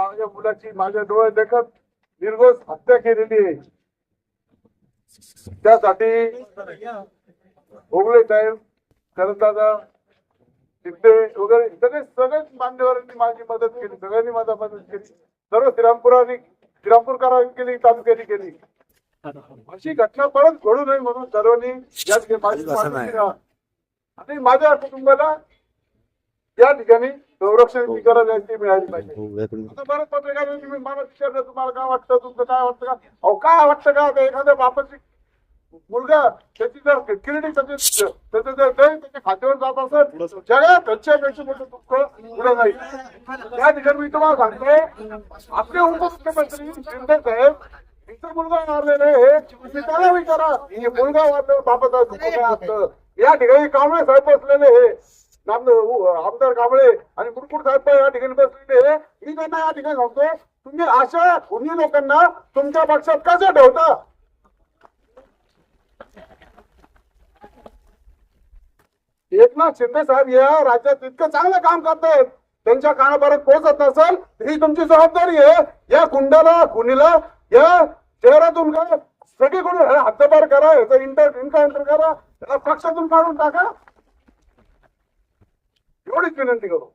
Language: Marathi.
माझ्या मुलाची माझ्या डोळे देखत निर्घोष हत्या केलेली आहे. त्यासाठी भोगले साहेब, करंदादा, शिंदे वगैरे सगळेच मान्यवरांनी माझी मदत केली, सगळ्यांनी माझा मदत केली, सर्व श्रीरामपूरकरांनी केली, तालुक्याने केली. अशी घटना परत घडू नये म्हणून सर्वांनी आणि माझ्या कुटुंबाला या ठिकाणी संरक्षण गरज आहे ती मिळाली पाहिजे. आता बरंच पत्रकारांनी मला विचारलं तुम्हाला काय वाटतं, तुमचं काय वाटतं का? अहो काय वाटतं का? एखाद्या बापाची मुलगा त्याची जर किरडी त्याच्या खात्यावर जात असेल जगात त्याच्यापेक्षा मोठं दुःख पुढं नाही. या ठिकाणी मी तुम्हाला सांगतोय, आपले उपमुख्यमंत्री शिंदे साहेब इतर मुलगा मारलेले हे त्याला विचारा, मुलगा मारल्यावर बापाचा दुःख काय असतं. या ठिकाणी कांबळे साहेब बसलेले हे आमदार कांबळे आणि मुरकुट साहेब या ठिकाणी बसलेले, मी त्यांना या ठिकाणी सांगतो, तुम्ही अशा गुन्हे लोकांना तुमच्या पक्षात कसं ठेवता? एकनाथ शिंदे साहेब या राज्यात इतकं चांगलं काम करतायत, त्यांच्या कानापर्यंत पोहोचत नसेल ही तुमची जबाबदारी आहे. या गुंडाला खुनीला या शहरातून सगळीकडून हद्दपार करा, याचा इन्काउंटर करा, त्याला पक्षातून काढून टाका, एवढीच विनंती करू.